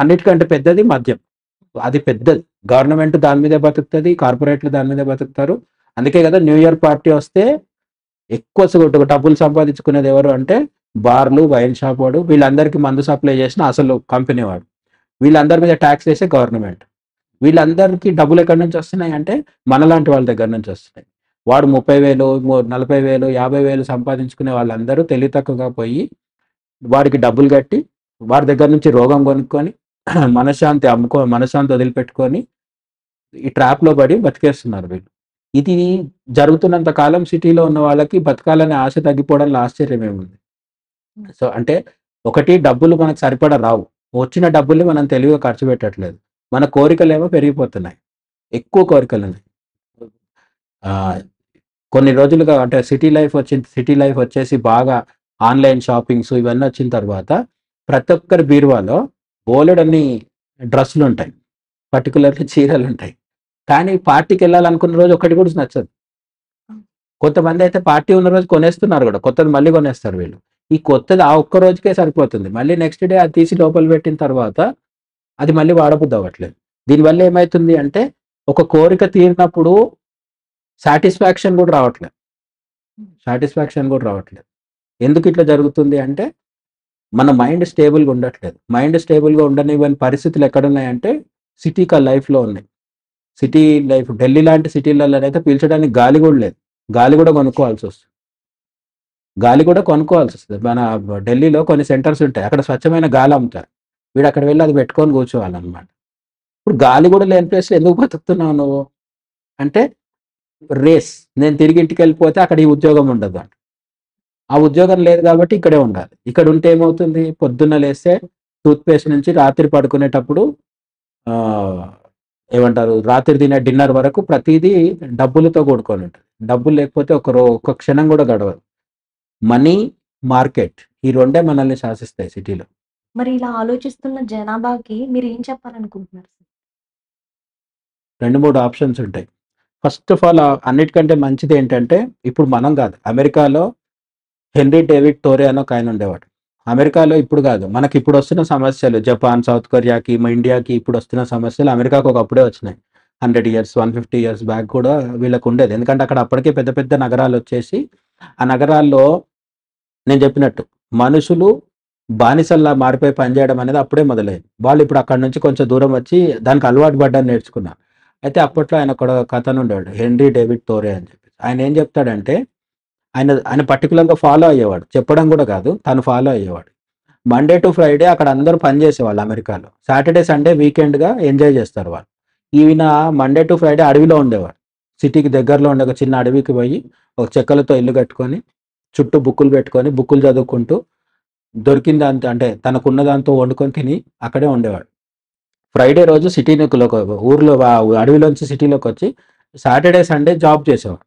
అన్నిటికంటే పెద్దది మద్యం. అది పెద్దది. గవర్నమెంట్ దాని మీదే బతుకుతుంది, కార్పొరేట్లు దాని మీదే బతుకుతారు. అందుకే కదా న్యూ ఇయర్ పార్టీ వస్తే ఎక్కువ డబ్బులు సంపాదించుకునేది ఎవరు అంటే బార్లు, వైన్ షాప్ వాడు, వీళ్ళందరికీ మందు సప్లై చేసిన అసలు కంపెనీ వాడు. వీళ్ళందరి మీద ట్యాక్స్ వేసే గవర్నమెంట్. వీళ్ళందరికీ డబ్బులు ఎక్కడి నుంచి వస్తున్నాయి అంటే మనలాంటి వాళ్ళ దగ్గర నుంచి వస్తున్నాయి. వాడు 30,000, 40,000, 50,000 సంపాదించుకునే వాళ్ళందరూ తెలివి తక్కువగా పోయి వాడికి డబ్బులు కట్టి వాడి దగ్గర నుంచి రోగం కొనుక్కొని మనశ్శాంతి వదిలిపెట్టుకొని ఈ ట్రాప్లో పడి బతికేస్తున్నారు వీళ్ళు. ఇది జరుగుతున్నంత కాలం సిటీలో ఉన్న వాళ్ళకి బతకాలనే ఆశ తగ్గిపోవడంలో ఆశ్చర్యం ఏముంది? సో అంటే ఒకటి, డబ్బులు మనకు సరిపడా రావు. వచ్చిన డబ్బుల్ని మనం తెలివిగా ఖర్చు పెట్టట్లేదు. మన కోరికలేమో పెరిగిపోతున్నాయి, ఎక్కువ కోరికలు ఉన్నాయి. కొన్ని రోజులుగా అంటే సిటీ లైఫ్ వచ్చేసి బాగా ఆన్లైన్ షాపింగ్స్ ఇవన్నీ వచ్చిన తర్వాత ప్రతి ఒక్కరి బీరువాలో బోలెడన్ని డ్రెస్సులు ఉంటాయి, పర్టికులర్లీ చీరలు ఉంటాయి. కానీ పార్టీకి వెళ్ళాలనుకున్న రోజు ఒకటి కూడా నచ్చదు. కొంతమంది అయితే పార్టీ ఉన్న రోజు కొనేస్తున్నారు కూడా, కొత్తది మళ్ళీ కొనేస్తారు వీళ్ళు. ఈ కొత్తది ఆ ఒక్క రోజుకే సరిపోతుంది, మళ్ళీ నెక్స్ట్ డే అది తీసి లోపల పెట్టిన తర్వాత అది మళ్ళీ వాడబుద్ధి అవ్వట్లేదు. దీనివల్ల ఏమవుతుంది అంటే ఒక కోరిక తీరినప్పుడు సాటిస్ఫాక్షన్ కూడా రావట్లేదు. ఎందుకు ఇట్లా జరుగుతుంది అంటే మన మైండ్ స్టేబుల్గా ఉండట్లేదు. మైండ్ స్టేబుల్గా ఉండనివ్వని పరిస్థితులు ఎక్కడున్నాయంటే సిటీ లైఫ్లో ఉన్నాయి. సిటీ లైఫ్ ఢిల్లీ లాంటి సిటీలలో అయితే పీల్చడానికి గాలి కూడా లేదు. గాలి కూడా కొనుక్కోవాల్సి వస్తుంది. మన ఢిల్లీలో కొన్ని సెంటర్స్ ఉంటాయి, అక్కడ స్వచ్ఛమైన గాలి అమ్ముతారు. వీడు అక్కడ వెళ్ళి అది పెట్టుకొని కూర్చోవాలన్నమాట. ఇప్పుడు గాలి కూడా లేని ప్లేస్లో ఎందుకు బతుకుతున్నావు నువ్వు అంటే రేస్. నేను తిరిగి ఇంటికి వెళ్ళిపోతే అక్కడ ఈ ఉద్యోగం ఉండదు అంట. ఆ ఉద్యోగం లేదు కాబట్టి ఇక్కడే ఉండాలి. ఇక్కడ ఉంటే ఏమవుతుంది, పొద్దున్న లేస్తే టూత్పేస్ట్ నుంచి రాత్రి పడుకునేటప్పుడు ఏమంటారు, రాత్రి తినే డిన్నర్ వరకు ప్రతిదీ డబ్బులతో కూడుకొని ఉంటుంది. డబ్బులు లేకపోతే ఒక క్షణం కూడా గడవదు. మనీ, మార్కెట్, ఈ రెండే మనల్ని శాసిస్తాయి సిటీలో. మరి ఇలా ఆలోచిస్తున్న జనాభాకి మీరు ఏం చెప్పాలనుకుంటున్నారు? 2-3 ఆప్షన్స్ ఉంటాయి. ఫస్ట్ ఆఫ్ ఆల్ అన్నిటికంటే మంచిది ఏంటంటే, ఇప్పుడు మనం కాదు, అమెరికాలో హెన్రీ డేవిడ్ టోరే అని ఒక ఆయన ఉండేవాడు. అమెరికాలో ఇప్పుడు కాదు, మనకి ఇప్పుడు వస్తున్న సమస్యలు జపాన్, సౌత్ కొరియాకి, ఇండియాకి ఇప్పుడు వస్తున్న సమస్యలు అమెరికాకు ఒకప్పుడే వచ్చినాయి. 100 years, 150 years బ్యాక్ కూడా వీళ్ళకు ఉండేది. ఎందుకంటే అక్కడ అప్పటికే పెద్ద పెద్ద నగరాలు వచ్చేసి, ఆ నగరాల్లో నేను చెప్పినట్టు మనుషులు బానిసల్లా మారిపోయి పనిచేయడం అనేది అప్పుడే మొదలైంది. వాళ్ళు ఇప్పుడు అక్కడ నుంచి కొంచెం దూరం వచ్చి దానికి అలవాటు పడ్డాన్ని నేర్చుకున్నారు. అయితే అప్పట్లో ఆయన ఒక కథను ఉండేవాడు, హెన్రీ డేవిడ్ టోరే అని చెప్పి. ఆయన ఏం చెప్తాడంటే, ఆయన పర్టికులర్గా ఫాలో అయ్యేవాడు, చెప్పడం కూడా కాదు, తను ఫాలో అయ్యేవాడు. మండే టు ఫ్రైడే అక్కడ అందరూ పని చేసేవాళ్ళు అమెరికాలో. సాటర్డే సండే వీకెండ్గా ఎంజాయ్ చేస్తారు వాళ్ళు. ఈయన మండే టు ఫ్రైడే అడవిలో ఉండేవాడు. సిటీకి దగ్గరలో ఉండే ఒక చిన్న అడవికి పోయి ఒక చెక్కలతో ఇల్లు కట్టుకొని చుట్టూ బుక్కులు పెట్టుకొని బుక్కులు చదువుకుంటూ దొరికిన దాంతో అంటే తనకున్న దాంతో వండుకొని తిని అక్కడే ఉండేవాడు. ఫ్రైడే రోజు ఊర్లో అడవిలోంచి సిటీలోకి వచ్చి సాటర్డే సండే జాబ్ చేసేవాడు.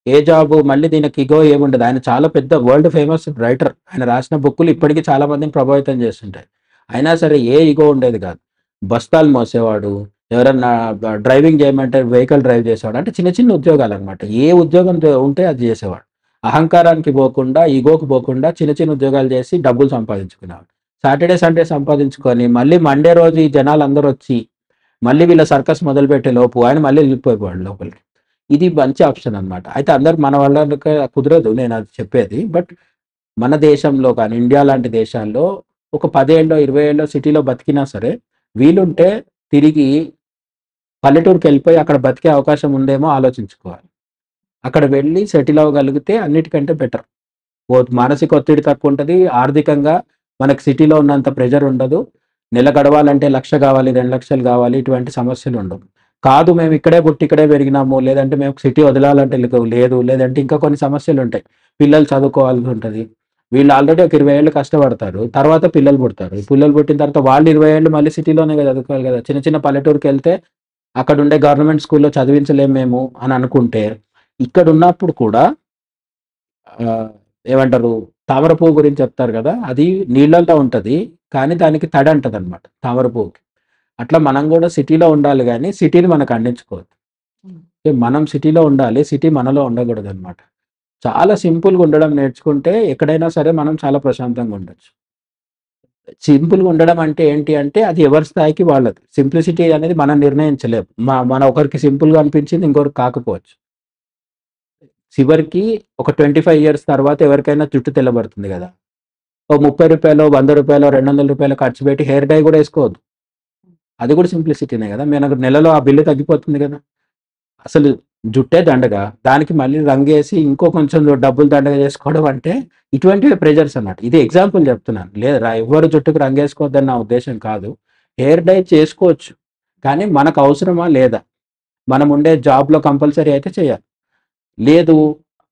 ఏ జాబ్ మళ్ళీ దీనికి ఇగో ఏముండదు. ఆయన చాలా పెద్ద వరల్డ్ ఫేమస్ రైటర్. ఆయన రాసిన బుక్కులు ఇప్పటికీ చాలా మందిని ప్రభావితం చేస్తుంటాయి. అయినా సరే ఏ ఇగో ఉండేది కాదు. బస్తాలు మోసేవాడు. ఎవరన్నా డ్రైవింగ్ చేయమంటే వెహికల్ డ్రైవ్ చేసేవాడు. అంటే చిన్న చిన్న ఉద్యోగాలు అనమాట. ఏ ఉద్యోగం ఉంటే అది చేసేవాడు. అహంకారానికి పోకుండా, ఈగోకి పోకుండా చిన్న చిన్న ఉద్యోగాలు చేసి డబ్బులు సంపాదించుకునేవాడు. సాటర్డే సండే సంపాదించుకొని మళ్ళీ మండే రోజు ఈ జనాలు అందరూ వచ్చి మళ్ళీ వీళ్ళ సర్కస్ మొదలుపెట్టే లోపు ఆయన మళ్ళీ వెళ్ళిపోయేవాడు లోపలికి. ఇది మంచి ఆప్షన్ అనమాట. అయితే అందరు మన వాళ్ళకి కుదరదు నేను అది చెప్పేది. బట్ మన దేశంలో కానీ ఇండియా లాంటి దేశాల్లో ఒక 10 ఏళ్ళో 20 ఏళ్ళో సిటీలో బతికినా సరే వీలుంటే తిరిగి పల్లెటూరుకి వెళ్ళిపోయి అక్కడ బతికే అవకాశం ఉందేమో ఆలోచించుకోవాలి. అక్కడ వెళ్ళి సెటిల్ అవ్వగలిగితే అన్నిటికంటే బెటర్. మానసిక ఒత్తిడి తక్కువ ఉంటుంది. ఆర్థికంగా మనకు సిటీలో ఉన్నంత ప్రెషర్ ఉండదు. నెల గడవాలంటే 1,00,000 కావాలి, 2,00,000 కావాలి, ఇటువంటి సమస్యలు ఉండవు. కాదు మేము ఇక్కడే పుట్టి ఇక్కడే పెరిగినాము, లేదంటే మేము సిటీ వదలాలంటే లేదు, లేదంటే ఇంకా కొన్ని సమస్యలు ఉంటాయి. పిల్లలు చదువుకోవాల్సి ఉంటుంది. వీళ్ళు ఆల్రెడీ ఒక 20 ఏళ్ళు కష్టపడతారు. తర్వాత పిల్లలు పుడతారు. ఈ పిల్లలు పుట్టిన తర్వాత వాళ్ళు 20 ఏళ్ళు మళ్ళీ సిటీలోనే కదా చదువుకోవాలి కదా. చిన్న చిన్న పల్లెటూరుకి వెళ్తే అక్కడ ఉండే గవర్నమెంట్ స్కూల్లో చదివించలేము మేము అని అనుకుంటే, ఇక్కడ ఉన్నప్పుడు కూడా ఏమంటారు, తామర పువ్వు గురించి చెప్తారు కదా, అది నీళ్ళల్లో ఉంటుంది కానీ దానికి తడి అంటది అనమాట తామర పువ్వుకి. అట్లా మనం కూడా సిటీలో ఉండాలి కానీ సిటీని మనకు అందించుకోవద్దు. మనం సిటీలో ఉండాలి, సిటీ మనలో ఉండకూడదు అనమాట. చాలా సింపుల్గా ఉండడం నేర్చుకుంటే ఎక్కడైనా సరే మనం చాలా ప్రశాంతంగా ఉండొచ్చు. సింపుల్గా ఉండడం అంటే ఏంటి అంటే అది ఎవరి స్థాయికి వాళ్ళది. సింప్లిసిటీ అనేది మనం నిర్ణయించలేము. మన ఒకరికి సింపుల్గా అనిపించింది ఇంకొకరికి కాకపోవచ్చు. చివరికి ఒక 25 ఇయర్స్ తర్వాత ఎవరికైనా జుట్టు తెల్లబడుతుంది కదా, ఓ రూ. 30 రూ. 100 200 ఖర్చు పెట్టి హెయిర్ డై కూడా వేసుకోవద్దు. అది కూడా సింప్లిసిటీనే కదా. మనకు నెలలో ఆ బిల్లు తగ్గిపోతుంది కదా. అసలు జుట్టే దండగా, దానికి మళ్ళీ రంగేసి ఇంకో కొంచెం డబ్బులు దండగా చేసుకోవడం అంటే ఇటువంటివి ప్రెజర్స్ అన్నమాట. ఇది ఎగ్జాంపుల్ చెప్తున్నాను. లేదా ఎవరు జుట్టుకు రంగేసుకోవద్దని నా ఉద్దేశం కాదు. హెయిర్ డై చేసుకోవచ్చు కానీ మనకు అవసరమా లేదా, మనం ఉండే జాబ్లో కంపల్సరీ అయితే చేయాలి. లేదు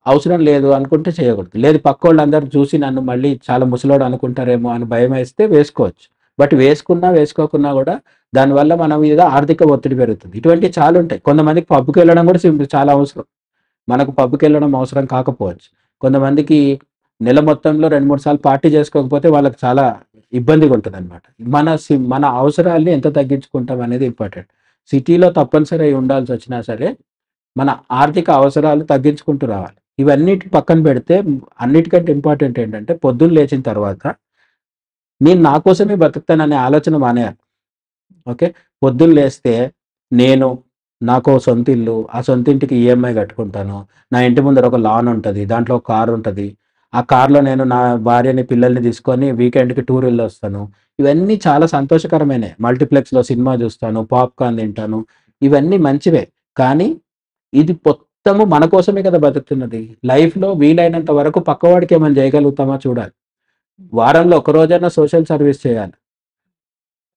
అవసరం లేదు అనుకుంటే చేయకూడదు. లేదు పక్కోళ్ళు అందరూ చూసి నన్ను మళ్ళీ చాలా ముసలోడు అనుకుంటారేమో అని భయం వేస్తే వేసుకోవచ్చు. బట్ వేసుకున్నా వేసుకోకున్నా కూడా దానివల్ల మన మీద ఆర్థిక ఒత్తిడి పెరుగుతుంది. ఇటువంటివి చాలా ఉంటాయి. కొంతమందికి పబ్కి వెళ్ళడం కూడా చాలా అవసరం. మనకు పబ్కి వెళ్ళడం అవసరం కాకపోవచ్చు. కొంతమందికి నెల మొత్తంలో 2-3 సార్లు పార్టీ చేసుకోకపోతే వాళ్ళకి చాలా ఇబ్బందిగా ఉంటుంది అనమాట. మన అవసరాల్ని ఎంత తగ్గించుకుంటాం అనేది ఇంపార్టెంట్. సిటీలో తప్పనిసరి ఉండాల్సి వచ్చినా సరే మన ఆర్థిక అవసరాలు తగ్గించుకుంటూ రావాలి. ఇవన్నిటి పక్కన పెడితే అన్నిటికంటే ఇంపార్టెంట్ ఏంటంటే పొద్దున్న లేచిన తర్వాత నేను నా కోసమే బతుకుతాననే ఆలోచన మానేయాలి. ఓకే. పొద్దున్న లేస్తే నేను నాకో సొంత ఇల్లు, ఆ సొంత ఇంటికి ఈఎంఐ కట్టుకుంటాను. నా ఇంటి ముందర ఒక లాన్ ఉంటుంది, దాంట్లో ఒక కారు ఉంటుంది. ఆ కార్లో నేను నా భార్యని పిల్లల్ని తీసుకొని వీకెండ్కి టూర్ వెళ్ళొస్తాను. ఇవన్నీ చాలా సంతోషకరమైనవి. మల్టీప్లెక్స్లో సినిమా చూస్తాను, పాప్కార్న్ తింటాను. ఇవన్నీ మంచివే. కానీ ఇది మొత్తము మన కోసమే కదా బతుకుతున్నది. లైఫ్లో వీలైనంత వరకు పక్కవాడికి ఏమైనా చేయగలుగుతామా చూడాలి. వారంలో ఒక రోజైనా సోషల్ సర్వీస్ చేయాలి.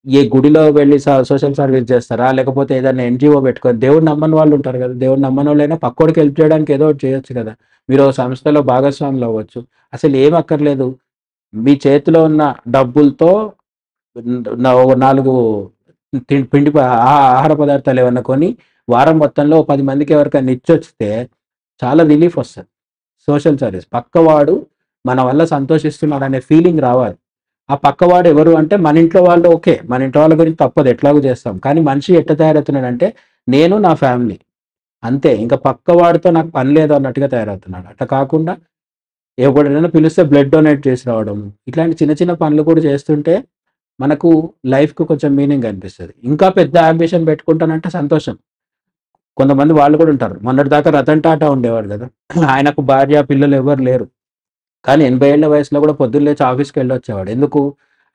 ఏ గుడిలో వెళ్ళి సోషల్ సర్వీస్ చేస్తారా, లేకపోతే ఏదైనా ఎన్జిఓ పెట్టుకొని, దేవుడు నమ్మని వాళ్ళు ఉంటారు కదా, దేవుడు నమ్మని వాళ్ళైనా పక్కోడికి హెల్ప్ చేయడానికి ఏదో ఒకటి చేయొచ్చు కదా. మీరు ఒక సంస్థలో భాగస్వాములు అవ్వచ్చు. అసలు ఏం అక్కర్లేదు. మీ చేతిలో ఉన్న డబ్బులతో 4 ఆహార పదార్థాలు ఏమన్నా కొని వారం మొత్తంలో 10 మందికి ఎవరికైనా ఇచ్చొస్తే చాలా రిలీఫ్ వస్తుంది. సోషల్ సర్వీస్, పక్కవాడు మన వల్ల సంతోషిస్తున్నాడు అనే ఫీలింగ్ రావాలి. ఆ పక్కవాడు ఎవరు అంటే మన ఇంట్లో వాళ్ళు. ఓకే, మన ఇంట్లో వాళ్ళ గురించి తప్పదు, ఎట్లాగో చేస్తాం. కానీ మనిషి ఎట్లా తయారవుతున్నాడంటే నేను నా ఫ్యామిలీ అంతే, ఇంకా పక్కవాడితో నాకు పని లేదు అన్నట్టుగా తయారవుతున్నాడు. అట్లా కాకుండా ఎవడైనా పిలిస్తే బ్లడ్ డొనేట్ చేసి రావడం, ఇట్లాంటి చిన్న చిన్న పనులు కూడా చేస్తుంటే మనకు లైఫ్‌కు కొంచెం మీనింగ్ అనిపిస్తది. ఇంకా పెద్ద యాంబిషన్ పెట్టుకుంటానంటే సంతోషం. కొంతమంది వాళ్ళు కూడా ఉంటారు. మొన్నటిదాకా రతన్ టాటా ఉండేవాడు కదా, ఆయనకు భార్య పిల్లలు ఎవరు లేరు. కానీ 80 ఏళ్ల వయసులో కూడా పొద్దున్న లేచి ఆఫీస్‌కి వెళ్ళొచ్చేవాడు. ఎందుకు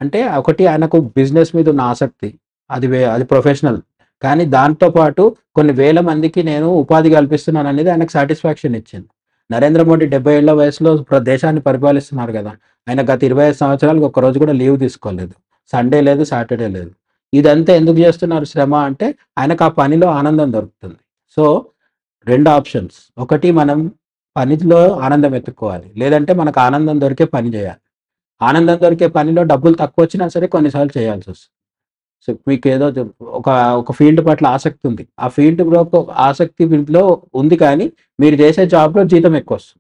అంటే ఒకటి ఆయనకు బిజినెస్ మీద ఉన్న ఆసక్తి. అది ప్రొఫెషనల్. కానీ దాంతో పాటు కొన్ని వేల మందికి నేను ఉపాధి కల్పిస్తున్నాను అనేది ఆయనకు సాటిస్ఫాక్షన్ ఇచ్చింది. నరేంద్ర మోడీ 70 ఏళ్ల వయసులో దేశాన్ని పరిపాలిస్తున్నారు కదా. ఆయన గత 25 సంవత్సరాలకు ఒక్కరోజు కూడా లీవ్ తీసుకోలేదు. సండే లేదు, సాటర్డే లేదు. ఇదంతా ఎందుకు చేస్తున్నారు శ్రమ అంటే ఆయనకు ఆ పనిలో ఆనందం దొరుకుతుంది. So 2 options. ఒకటి మనం పనిలో ఆనందం వెతుక్కోవాలి. లేదంటే మనకు ఆనందం దొరికే పని చేయాలి. ఆనందం దొరికే పనిలో డబ్బులు తక్కువొచ్చినా సరే కొన్నిసార్లు చేయాల్సొస్తుంది. సో మీకేదో ఒక ఒక ఫీల్డ్ పట్ల ఆసక్తి ఉంది. ఆ ఫీల్డ్‌లో ఆసక్తి ఫీల్డ్‌లో ఉంది కానీ, మీరు చేసే జాబ్‌లో జీతం ఎక్కువొస్తుంది.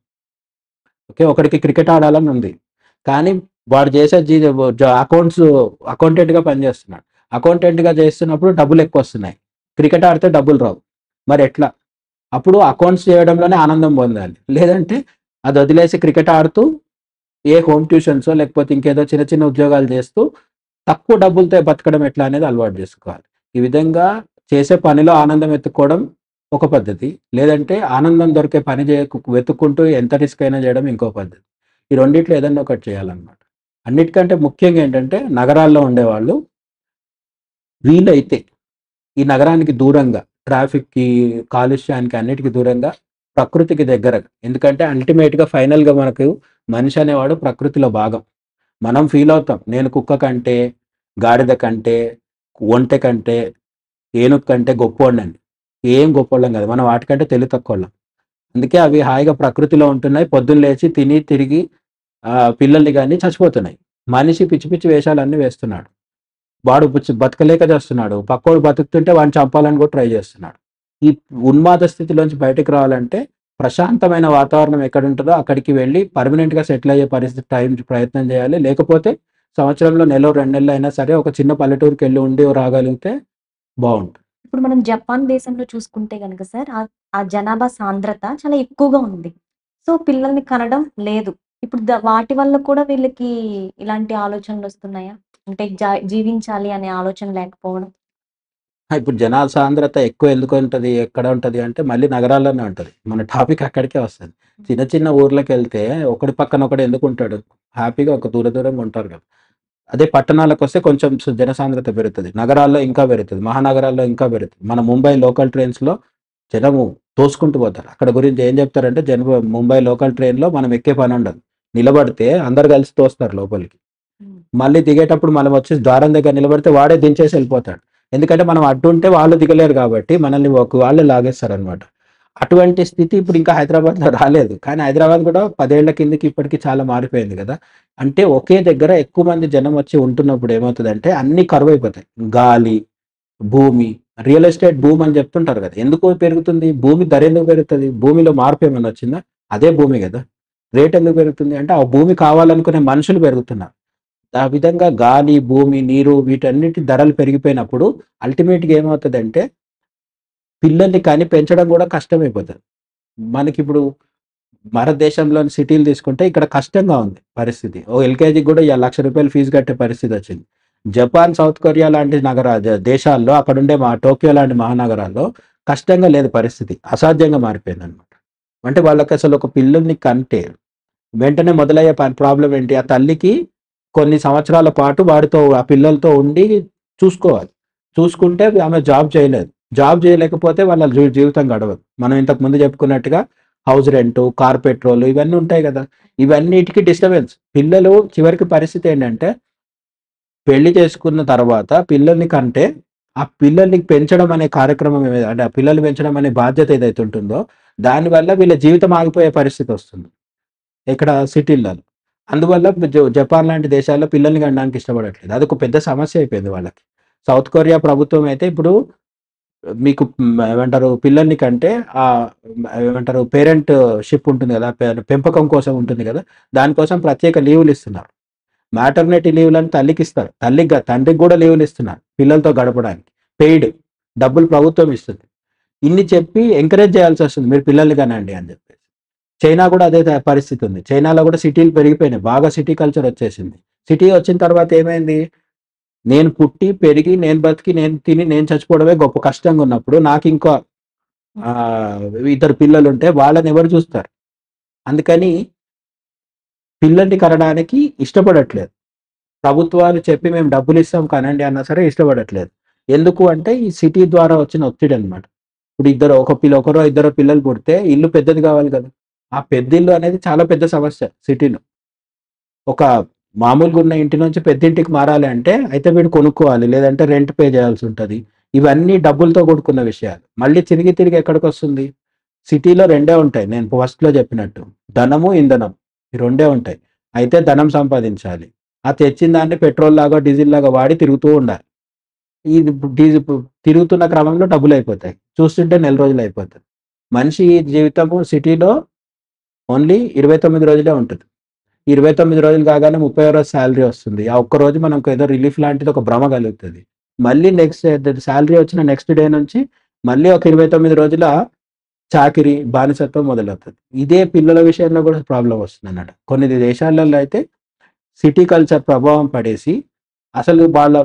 ఓకే. ఒకడికి క్రికెట్ ఆడాలని ఉంది. కానీ వాడు చేసే అకౌంట్స్ అకౌంటెంట్‌గా పనిచేస్తున్నాడు. అకౌంటెంట్‌గా చేస్తున్నప్పుడు డబ్బులెక్కువొస్తున్నాయి. క్రికెట్ ఆడితే డబ్బులు రావు. మరెట్లా? అప్పుడు అకౌంట్స్ చేయడంలోనే ఆనందం పొందాలి. లేదంటే అదొదిలేసి క్రికెట్ ఆడుతూ ఏ హోమ్ ట్యూషన్సో లేకపోతే ఇంకేదో చిన్న చిన్న ఉద్యోగాలు చేస్తూ తక్కువ డబ్బులతో బతకడం ఎట్లా అనేది అలవాటు చేసుకోవాలి. ఈ విధంగా చేసే పనిలో ఆనందం వెతుక్కోవడం ఒక పద్ధతి. లేదంటే ఆనందం దొరికే పని వెతుక్కుంటూ ఎంత రిస్క్ అయినా చేయడం ఇంకో పద్ధతి. ఈ రెండిట్లో ఏదన్నా ఒకటి చేయాలన్నమాట. అన్నిటికంటే ముఖ్యంగా ఏంటంటే నగరాల్లో ఉండేవాళ్ళు వీలైతే ఈ నగరానికి దూరంగా ట్రాఫిక్‌కి, కాలుష్యానికి అన్నిటికి దూరంగా ప్రకృతికి దగ్గరగా. ఎందుకంటే అల్టిమేట్‌గా ఫైనల్‌గా మనకు మనిషి అనేవాడు ప్రకృతిలో భాగం. మనం ఫీల్ అవుతాం. నేను కుక్క కంటే, గాడిద కంటే, ఒంటె కంటే, ఏనుగు కంటే గొప్పోడినని. ఏం గొప్పోళ్ళం కాదు. మనం వాటికంటే తెలివి తక్కువోళ్ళం. అందుకే అవి హాయిగా ప్రకృతిలో ఉంటున్నాయి. పొద్దున్న లేచి తిని, తిరిగి పిల్లల్ని గాని చచ్చిపోతున్నాయి. మనిషి పిచ్చి పిచ్చి వేషాలన్నీ వేస్తున్నాడు. వాడు బతకలేక చేస్తున్నాడు. పక్కోడు బతుకుతుంటే వాడిని చంపాలని కూడా ట్రై చేస్తున్నాడు. ఈ ఉన్మాద స్థితిలోంచి బయటకి రావాలంటే ప్రశాంతమైన వాతావరణం ఎక్కడుంటదో అక్కడికి వెళ్లి పర్మనెంట్‌గా సెటిల్ అయ్యే పరిస్థితి ప్రయత్నం చేయాలి. లేకపోతే సంవత్సరంలో నెలో, 2 నెలలు అయినా సరే ఒక చిన్న పల్లెటూరికెళ్ళి ఉండి రాగలిగితే బావుంటుంది. ఇప్పుడు మనం జపాన్ దేశంలో చూసుకుంటే గనక సార్, ఆ జనాభా సాంద్రత చాలా ఎక్కువగా ఉంది. సో, పిల్లల్ని కనడం లేదు. ఇప్పుడు వాటి వల్ల కూడా వీళ్ళకి ఇలాంటి ఆలోచనలొస్తున్నాయా? అంటే జీవించాలి అనే ఆలోచన లేకపోవడం. ఇప్పుడు జనాల సాంద్రత ఎక్కువ ఎందుకుంటది? ఎక్కడ ఉంటది అంటే మళ్ళీ నగరాల్లోనే ఉంటది. మన టాపిక్ అక్కడికే వస్తది. చిన్న చిన్న ఊర్లకెళ్తే ఒకడి పక్కన ఒకడు ఎందుకుంటాడు? హ్యాపీగా ఒక దూరంగా ఉంటారు కదా! అదే పట్టణాలకొస్తే కొంచెం జనసాంద్రత పెరుగుతది. నగరాల్లో ఇంకా పెరుగుతది. మహానగరాల్లో ఇంకా పెరుగుతది. మన ముంబై లోకల్ ట్రైన్స్‌లో జనము తోసుకుంటూ పోతారు. అక్కడ గురించి ఏం చెప్తారంటే ముంబై లోకల్ ట్రైన్‌లో మనం ఎక్కే పనుండదు. నిలబడితే అందరూ కలిసి తోస్తారు లోపలికి. హ్మ్. మళ్ళీ దిగేటప్పుడు మనం వచ్చేసి ద్వారం దగ్గర నిలబడితే వాడే దించేసి ఎళ్ళిపోతాడు. ఎందుకంటే మనం అడ్డుంటే వాళ్ళు దిగలేరు కాబట్టి మనల్ని వాళ్ళే లాగేస్తారనమాట. అటువంటి స్థితి ఇప్పుడు ఇంకా హైదరాబాద్‌లో రాలేదు. కానీ హైదరాబాద్ కూడా 10 ఏళ్ల కిందకి ఇప్పటికి చాలా మారిపోయింది గదా! అంటే ఒకే దగ్గర ఎక్కువ మంది జనం వచ్చి ఉంటున్నప్పుడు ఏమవుతదంటే అన్నీ కరువైపోతాయి. గాలి, భూమి, రియల్ ఎస్టేట్ బూమ్ అని చెప్తుంటారు గదా! ఎందుకు పెరుగుతుంది? భూమి ధర ఎందుకు పెరుగుతది? భూమిలో మార్పు ఏమన్నా వచ్చిందా? అదే భూమి గదా! రేట్ ఎందుకు పెరుగుతుంది? అంటే ఆ భూమి కావాలనుకునే మనుషులు పెరుగుతున్నారు. ఆ విధంగా గాలి, భూమి, నీరు వీటన్నిటి ధరలు పెరిగిపోయినప్పుడు అల్టిమేట్‌గా ఏమవుతదంటే పిల్లల్ని కని పెంచడం గూడా కష్టమైపోతది. మనకిప్పుడు భారతదేశంలోని సిటీలు తీసుకుంటే ఇక్కడ కష్టంగా ఉంది పరిస్థితి. ఓ ఎల్‌కేజీకి గూడా ఇయాల రూ. 1,00,000 ఫీజు కట్టే పరిస్థితొచ్చింది. జపాన్, సౌత్ కొరియా లాంటి దేశాల్లో అక్కడుండే టోక్యో లాంటి మహానగరాల్లో కష్టంగా లేదు పరిస్థితి. అసాధ్యంగా మారిపోయిందనమాట. అంటే వాళ్ళకసలు ఒక పిల్లోడిని కంటే వెంటనే మొదలయ్యే ప్రాబ్లమ్ ఏంటి? ఆ తల్లికి కొన్ని సంవత్సరాల పాటు వాడితో ఆ పిల్లలతో ఉండి చూసుకోవాలి. చూసుకుంటే ఆమె జాబ్ చేయలేదు. జాబ్ చేయలేకపోతే వాళ్ళ జీవితం గడవదు. మనం ఇంతకు ముందు చెప్పుకున్నట్టుగా హౌస్ రెంటు, కార్ పెట్రోల్ ఇవన్నీ ఉంటాయి గదా! ఇవన్నిటికి డిస్టర్బెన్స్. పిల్లలు చివరికి పరిస్థితి ఏంటంటే పెళ్లి చేసుకున్న తర్వాత పిల్లల్ని కంటే ఆ పిల్లల్ని పెంచడం అనే కార్యక్రమం అంటే ఆ పిల్లల్ని పెంచడం అనే బాధ్యత ఏదైతే ఉంటుందో దానివల్ల వీళ్ళ జీవితం ఆగిపోయే పరిస్థితొస్తుంది. ఇక్కడ సిటీలలో. అందువల్ల జపాన్ లాంటి దేశాల్లో పిల్లల్ని కనడానికి ఇష్టపడట్లేదు. అదొక పెద్ద సమస్య అయిపోయింది వాళ్ళకి. సౌత్ కొరియా ప్రభుత్వం అయితే ఇప్పుడు మీకు ఏమంటారు పిల్లల్ని కంటే ఏమంటారు పేరెంట్‌షిప్ ఉంటుంది గదా! పెంపకం కోసం ఉంటుంది గదా! దానికోసం ప్రత్యేక లీవ్‌లిస్తున్నారు. మ్యాటర్నిటీ లీవ్‌లని తల్లికిస్తారు. తల్లికి గాదు తండ్రికి గూడా లీవ్‌లిస్తున్నారు. పిల్లలతో గడపడానికి. పెయిడ్. డబ్బులు ప్రభుత్వం ఇస్తుంది. ఇన్ని చెప్పి ఎంకరేజ్ చేయాల్సొస్తుంది. మీరు పిల్లల్ని కనండి అని జెప్పేసి. చైనా గూడా అదే పరిస్థితి ఉంది. చైనాలో గూడా సిటీలు పెరిగిపోయినాయి. బాగా సిటీ కల్చర్ వచ్చేసింది. సిటీ వచ్చిన తర్వాత ఏమైంది? నేను పుట్టి, పెరిగి, నేను బతికి, నేను తిని, నేను చచ్చిపోవడమే గొప్ప కష్టంగా ఉన్నప్పుడు నాకింకా ఇద్దరు పిల్లలుంటే వాళ్ళని ఎవరు చూస్తారు? అందుకని పిల్లల్ని కనడానికి ఇష్టపడట్లేదు. ప్రభుత్వాలు చెప్పి మేము డబ్బులిస్తాం కనండి అన్నా సరే ఇష్టపడట్లేదు. ఎందుకు అంటే ఈ సిటీ ద్వారా వచ్చిన ఒత్తిడనమాట. ఇప్పుడు ఒకరో ఇద్దరో పిల్లలు పుడితే ఇల్లు పెద్దది కావాలి కదా! ఆ పెద్దిల్లు అనేది చాలా పెద్ద సమస్య సిటీలో. ఒక మామూలుగున్న ఇంటి నుంచి పెద్దింటికి మారాలి అంటే అయితే వీడు కొనుక్కోవాలి. లేదంటే రెంట్ పే చేయాల్సుంటది. ఇవన్నీ డబ్బులతో కూడుకున్న విషయాలు. మళ్ళీ తిరిగి తిరిగి ఎక్కడికొస్తుంది? సిటీలో రెండే ఉంటాయి. నేను ఫస్ట్‌లో చెప్పినట్టు. ధనము, ఇంధనం. ఈ రెండే ఉంటాయి. అయితే ధనం సంపాదించాలి. ఆ తెచ్చిన దాన్ని పెట్రోల్‌లాగా, డీజిల్‌లాగా వాడి తిరుగుతూ ఉండాలి. ఇది తిరుగుతున్న క్రమంలో డబ్బులయిపోతాయి. చూస్తుంటే నెల రోజులయిపోతది. మనిషి జీవితము సిటీలో ఓన్లీ 29 రోజులే ఉంటది. 29 రోజులు కాగానే 30వ రోజు సాలరీ వస్తుంది. ఆ ఒక్క రోజు మనకు ఏదో రిలీఫ్ లాంటిది ఒక భ్రమ కలుగుతది. మళ్ళీ నెక్స్ట్ సాలరీ వచ్చిన నెక్స్ట్ డే నుంచి మళ్ళీ ఒక 29 రోజుల చాకిరీ, బానిసత్వం మొదలవుతది. ఇదే పిల్లల విషయంలో కూడా ప్రాబ్లమ్ వస్తుందన్నమాట. కొన్ని దేశాలలో అయితే సిటీ కల్చర్ ప్రభావం పడేసి అసలు వాళ్ళ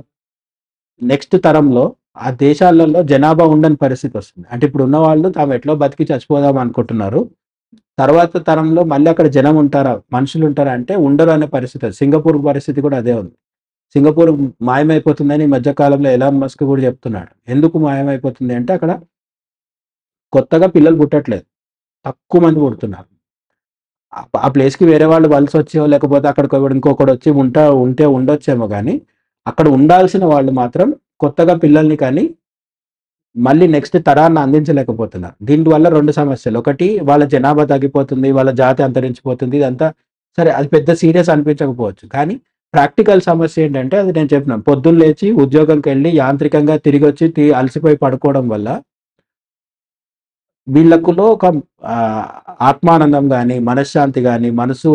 నెక్స్ట్ తరంలో ఆ దేశాలలో జనాభా ఉండని పరిస్థితి వస్తుంది. అంటే ఇప్పుడు ఉన్నవాళ్ళు తాము ఎట్లో బతికి చచ్చిపోదాం అనుకుంటున్నారు. తర్వాత తరంలో మళ్ళీ అక్కడ జనం ఉంటారా? మనుషులు ఉంటారా? అంటే ఉండరు అనే పరిస్థితి. సింగపూర్ పరిస్థితి కూడా అదే ఉంది. సింగపూర్ మాయమైపోతుందని ఈ మధ్య కాలంలో ఎలాన్ మస్క్ కూడా చెప్తున్నాడు. ఎందుకు మాయమైపోతుంది అంటే అక్కడ కొత్తగా పిల్లలు పుట్టట్లేదు. తక్కువ మంది పుడుతున్నారు. ఆ ప్లేస్‌కి వేరే వాళ్ళు వలసొచ్చో లేకపోతే అక్కడికి ఇంకొకడు వచ్చి ఉంటే ఉండొచ్చేమో గానీ, అక్కడ ఉండాల్సిన వాళ్ళు మాత్రం కొత్తగా పిల్లల్ని కని మళ్ళీ నెక్స్ట్ తరాన్ని అందించలేకపోతున్నారు. దీనివల్ల 2 సమస్యలు. ఒకటి వాళ్ళ జనాభా తగ్గిపోతుంది. వాళ్ళ జాతి అంతరించిపోతుంది. ఇదంతా సరే అది పెద్ద సీరియస్ అనిపించకపోవచ్చు. కానీ ప్రాక్టికల్ సమస్య ఏంటంటే అది నేను చెప్పినాను. పొద్దున్న లేచి ఉద్యోగంకెళ్ళి యాంత్రికంగా తిరిగొచ్చి అలసిపోయి పడుకోవడం వల్ల వీళ్ళకులో ఒక ఆహ్, ఆత్మానందం గాని, మనశ్శాంతి గాని, మనసులో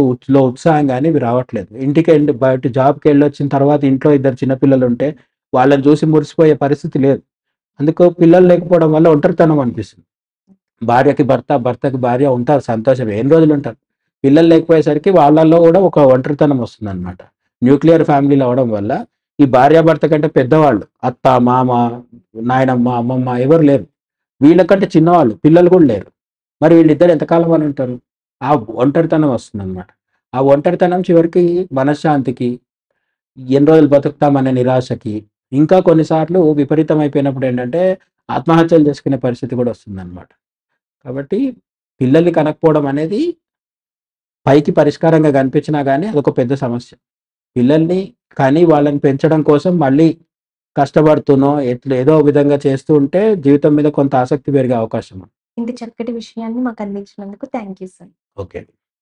ఉత్సాహం గాని ఇవి రావట్లేదు. ఇంటికెళ్ళి బయట జాబ్‌కెళ్ళొచ్చిన తర్వాత ఇంట్లో ఇద్దరు చిన్న పిల్లలుంటే వాళ్ళని చూసి మురిసిపోయే పరిస్థితి లేదు. అందుకు పిల్లలు లేకపోవడం వల్ల ఒంటరితనం అనిపిస్తుంది. భార్యకి భర్త, భర్తకి భార్య ఉంటారు సంతోషం. ఎన్ని రోజులుంటారు. పిల్లలు లేకపోయేసరికి వాళ్ళలో గూడా ఒక ఒంటరితనం వస్తుందనమాట. న్యూక్లియర్ ఫ్యామిలీలు అవ్వడం వల్ల ఈ భార్యాభర్త కంటే పెద్దవాళ్ళు అత్త, మామ, నాయనమ్మ, అమ్మమ్మ ఎవరు లేరు. వీళ్ళకంటే చిన్నవాళ్ళు పిల్లలు గూడా లేరు. మరి వీళ్ళిద్దరు ఎంతకాలం అని ఉంటారు? ఆ ఒంటరితనం వస్తుందనమాట. ఆ ఒంటరితనం చివరికి మనశ్శాంతికి, ఎన్ని రోజులు బతుకుతామనే నిరాశకి, ఇంకా కొన్నిసార్లు విపరీతమైపోయినప్పుడు ఏంటంటే ఆత్మహత్యలు చేసుకునే పరిస్థితి గూడా వస్తుందనమాట. కాబట్టి పిల్లల్ని కనకపోవడం అనేది పైకి పరిష్కారంగా కనిపించినా గానీ అదొక పెద్ద సమస్య. పిల్లల్ని కని వాళ్ళని పెంచడం కోసం మళ్ళీ కష్టపడుతూనో ఏదో విధంగా చేస్తూ ఉంటే జీవితం మీద కొంత ఆసక్తి పెరిగే అవకాశం ఉంది. ఇంత చక్కటి విషయాన్ని మాకు అందించినందుకు థాంక్ యూ సార్. ఓకే.